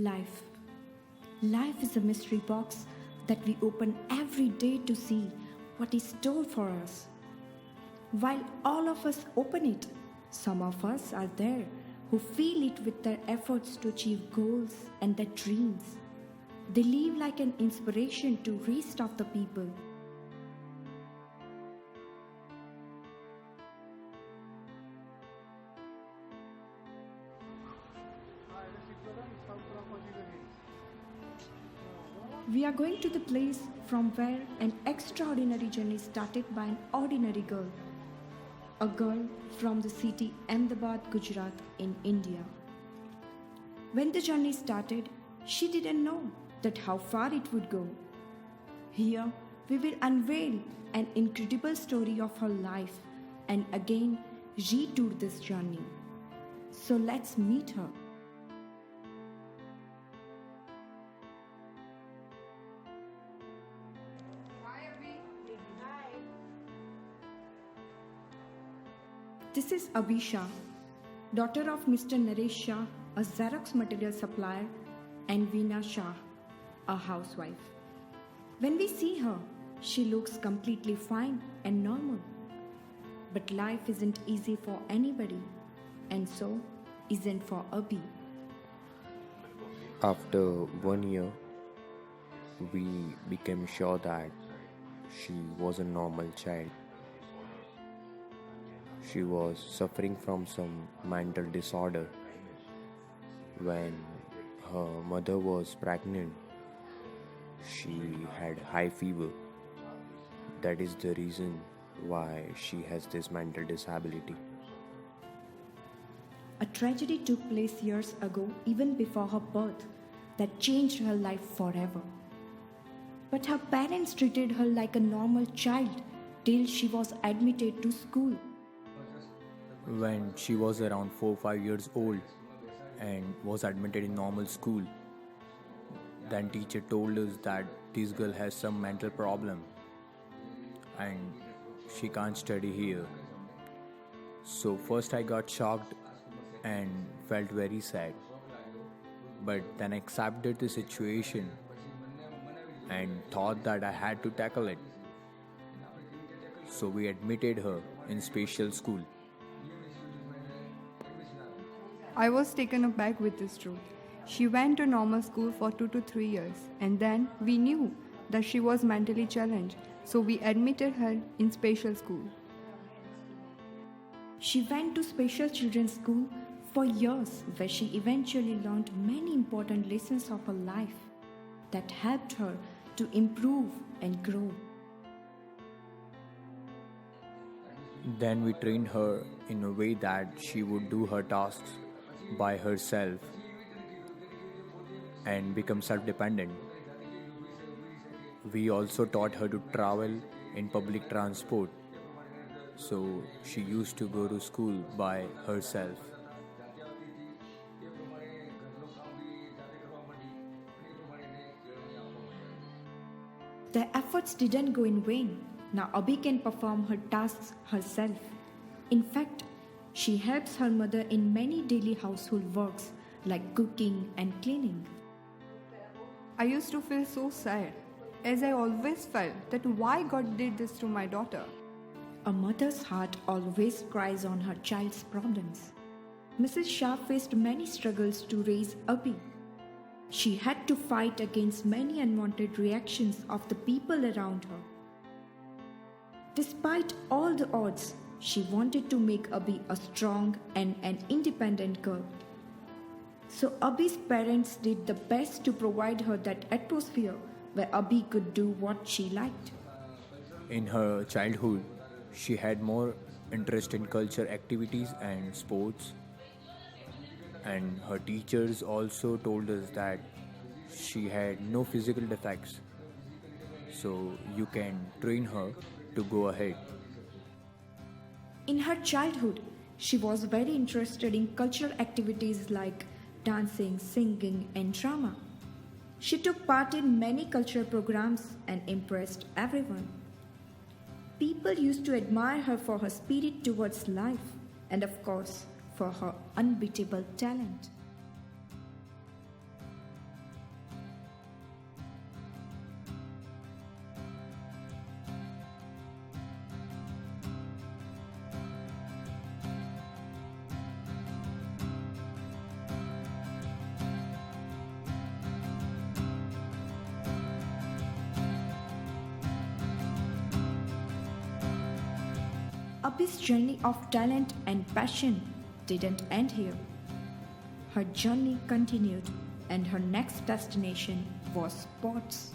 Life. Life is a mystery box that we open every day to see what is stored for us. While all of us open it, some of us are there who feel it with their efforts to achieve goals and their dreams. They live like an inspiration to rest of the people. We are going to the place from where an extraordinary journey started by an ordinary girl. A girl from the city Ahmedabad, Gujarat in India. When the journey started, she didn't know that how far it would go. Here, we will unveil an incredible story of her life and again retour this journey. So let's meet her. This is Abhisha, daughter of Mr. Naresh Shah, a Xerox material supplier, and Veena Shah, a housewife. When we see her, she looks completely fine and normal. But life isn't easy for anybody, and so isn't for Abhi. After 1 year, we became sure that she was a normal child. She was suffering from some mental disorder. When her mother was pregnant, she had high fever. That is the reason why she has this mental disability. A tragedy took place years ago, even before her birth, that changed her life forever. But her parents treated her like a normal child till she was admitted to school. When she was around 4-5 years old and was admitted in normal school, then teacher told us that this girl has some mental problem and she can't study here. So first I got shocked and felt very sad, but then accepted the situation and thought that I had to tackle it. So we admitted her in special school. I was taken aback with this truth. She went to normal school for 2 to 3 years, and then we knew that she was mentally challenged, so we admitted her in special school. She went to special children's school for years, where she eventually learned many important lessons of her life that helped her to improve and grow. Then we trained her in a way that she would do her tasks by herself and become self-dependent. We also taught her to travel in public transport, so she used to go to school by herself. Their efforts didn't go in vain. Now Abhi can perform her tasks herself. In fact, she helps her mother in many daily household works like cooking and cleaning. I used to feel so sad, as I always felt that why God did this to my daughter. A mother's heart always cries on her child's problems. Mrs. Shah faced many struggles to raise Abhi. She had to fight against many unwanted reactions of the people around her. Despite all the odds, she wanted to make Abhi a strong and an independent girl. So Abhi's parents did the best to provide her that atmosphere where Abhi could do what she liked. In her childhood, she had more interest in culture activities and sports. And her teachers also told us that she had no physical defects. So you can train her to go ahead. In her childhood, she was very interested in cultural activities like dancing, singing, and drama. She took part in many cultural programs and impressed everyone. People used to admire her for her spirit towards life and, of course, for her unbeatable talent. Abhi's journey of talent and passion didn't end here. Her journey continued, and her next destination was sports.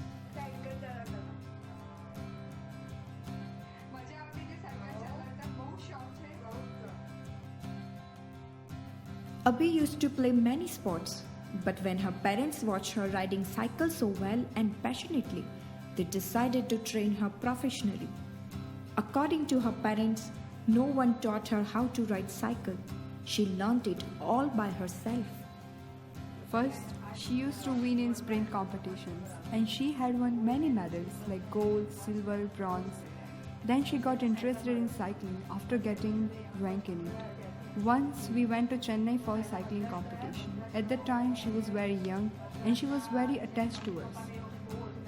Abhi used to play many sports, but when her parents watched her riding cycles so well and passionately, they decided to train her professionally. According to her parents, no one taught her how to ride cycle. She learned it all by herself. First, she used to win in sprint competitions, and she had won many medals like gold, silver, bronze. Then she got interested in cycling after getting rank in it. Once we went to Chennai for a cycling competition. At the time she was very young and she was very attached to us.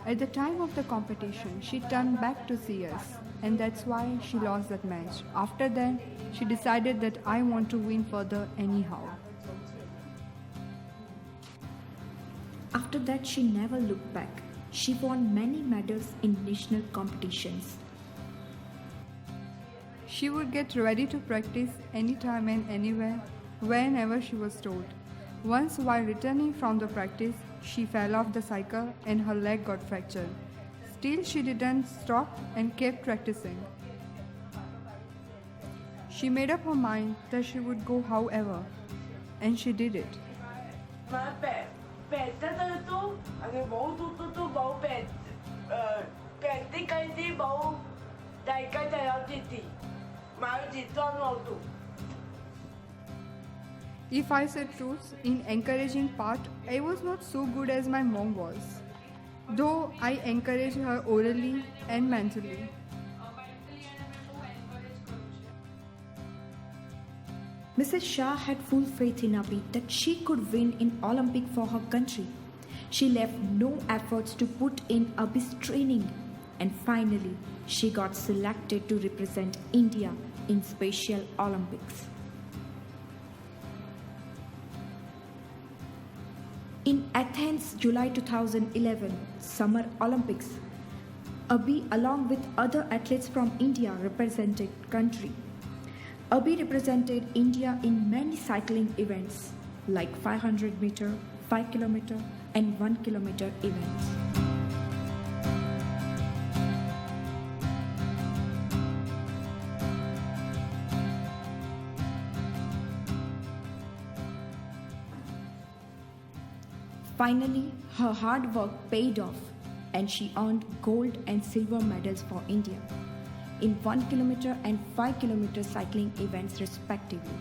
At the time of the competition she turned back to see us, and that's why she lost that match. After that she decided that I want to win further anyhow. After that, she never looked back. She won many medals in national competitions. She would get ready to practice anytime and anywhere, whenever she was told. Once while returning from the practice, she fell off the cycle and her leg got fractured. Still, she didn't stop and kept practicing. She made up her mind that she would go however, and she did it. If I said truth, in encouraging part, I was not so good as my mom was, though I encouraged her orally and mentally. Mrs. Shah had full faith in Abhi that she could win in Olympic for her country. She left no efforts to put in Abhi's training, and finally she got selected to represent India in Special Olympics. In Athens, July 2011 Summer Olympics, Abhi along with other athletes from India represented country. Abhi represented India in many cycling events like 500 meter, 5 kilometer and 1 kilometer events. Finally, her hard work paid off and she earned gold and silver medals for India in 1 kilometer and 5 kilometer cycling events respectively.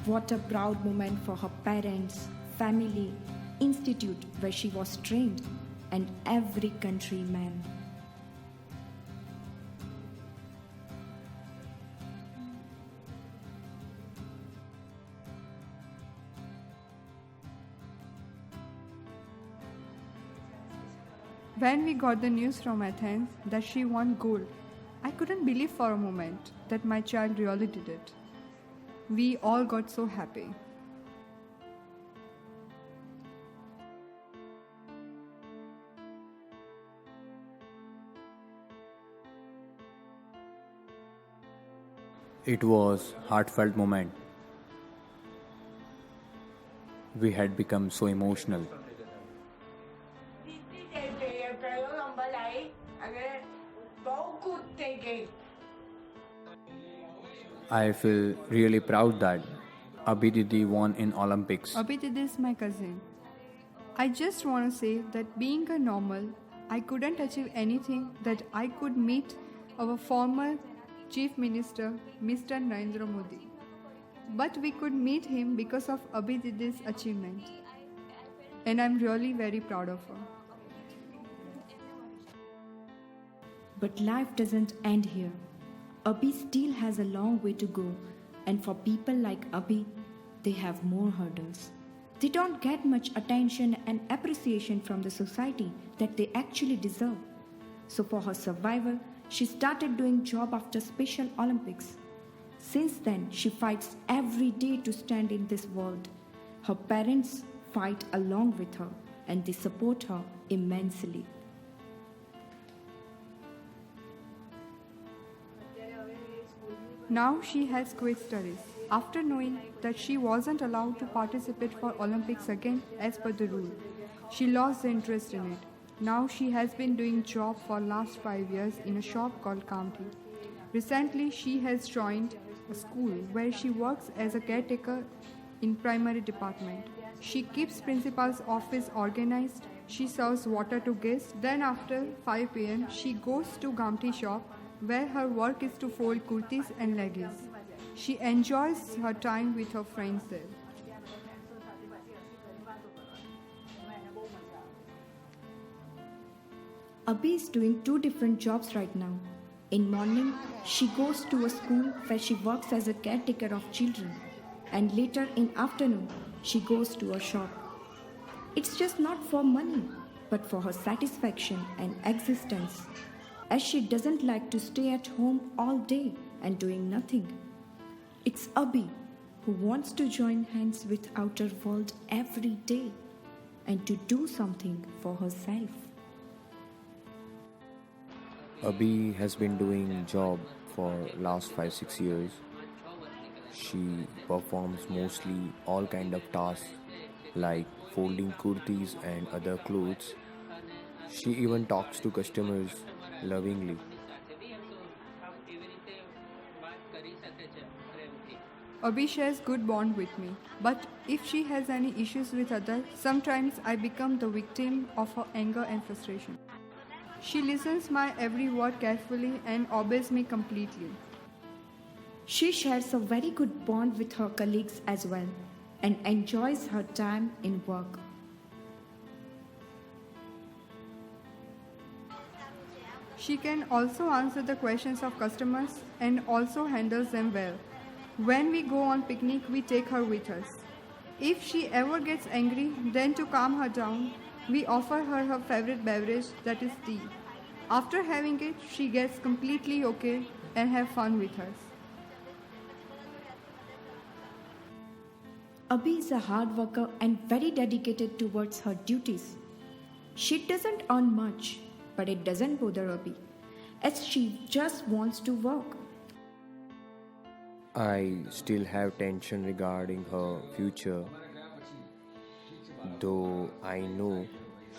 What a proud moment for her parents, family, institute where she was trained, and every countryman. When we got the news from Athens that she won gold, I couldn't believe for a moment that my child really did it. We all got so happy. It was heartfelt moment. We had become so emotional. I feel really proud that Abhi Didi won in Olympics. Abhi Didi is my cousin. I just want to say that being a normal, I couldn't achieve anything that I could meet our former Chief Minister, Mr. Narendra Modi. But we could meet him because of Abhi Didi's achievement. And I'm really very proud of her. But life doesn't end here. Abhi still has a long way to go, and for people like Abhi, they have more hurdles. They don't get much attention and appreciation from the society that they actually deserve. So for her survival, she started doing job after Special Olympics. Since then, she fights every day to stand in this world. Her parents fight along with her and they support her immensely. Now she has quit studies after knowing that she wasn't allowed to participate for Olympics again as per the rule. She lost the interest in it. Now she has been doing job for last 5 years in a shop called County. Recently she has joined a school where she works as a caretaker in primary department. She keeps principal's office organized. She serves water to guests. Then after 5 p.m. she goes to Gamti shop where her work is to fold kurtis and leggings. She enjoys her time with her friends there. Abhi is doing two different jobs right now. In morning, she goes to a school where she works as a caretaker of children, and later in afternoon, she goes to a shop. It's just not for money, but for her satisfaction and existence, as she doesn't like to stay at home all day and doing nothing. It's Abhi who wants to join hands with outer world every day and to do something for herself. Abhi has been doing job for last 5-6 years. She performs mostly all kind of tasks like folding kurtis and other clothes. She even talks to customers lovingly. Abhi shares good bond with me, but if she has any issues with others, sometimes I become the victim of her anger and frustration. She listens my every word carefully and obeys me completely. She shares a very good bond with her colleagues as well and enjoys her time in work. She can also answer the questions of customers and also handles them well. When we go on picnic, we take her with us. If she ever gets angry, then to calm her down, we offer her her favorite beverage, that is tea. After having it, she gets completely okay and have fun with us. Abhi is a hard worker and very dedicated towards her duties. She doesn't earn much, but it doesn't bother Abhi, as she just wants to work. I still have tension regarding her future, though I know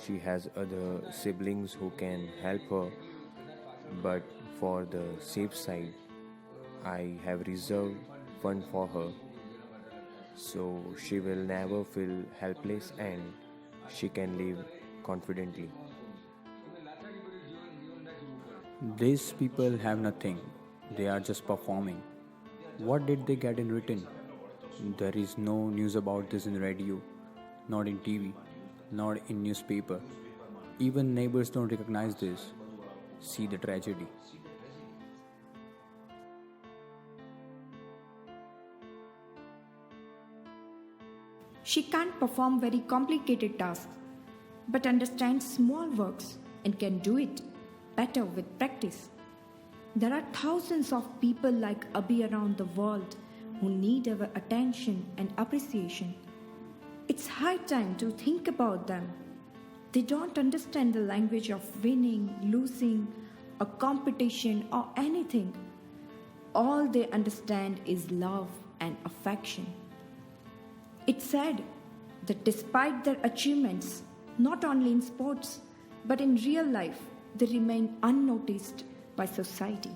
she has other siblings who can help her, but for the safe side, I have reserved fund for her, so she will never feel helpless and she can live confidently. These people have nothing, they are just performing. What did they get in written? There is no news about this in radio, not in TV, not in newspaper. Even neighbors don't recognize this. See the tragedy. She can't perform very complicated tasks, but understands small works and can do it better with practice. There are thousands of people like Abhi around the world who need our attention and appreciation. It's high time to think about them. They don't understand the language of winning, losing, a competition, or anything. All they understand is love and affection. It's sad that despite their achievements, not only in sports, but in real life, they remain unnoticed by society.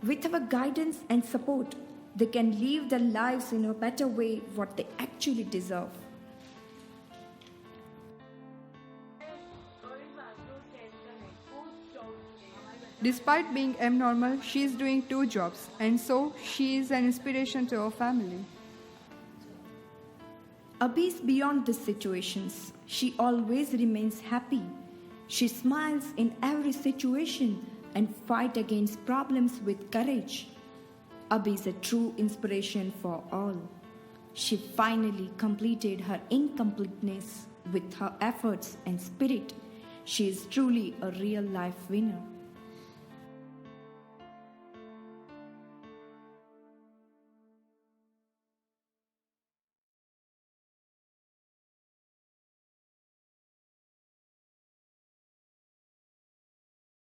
With our guidance and support, they can live their lives in a better way what they actually deserve. Despite being abnormal, she is doing two jobs, and so she is an inspiration to her family. Abhi is beyond these situations. She always remains happy. She smiles in every situation and fights against problems with courage. Abhi is a true inspiration for all. She finally completed her incompleteness with her efforts and spirit. She is truly a real life winner.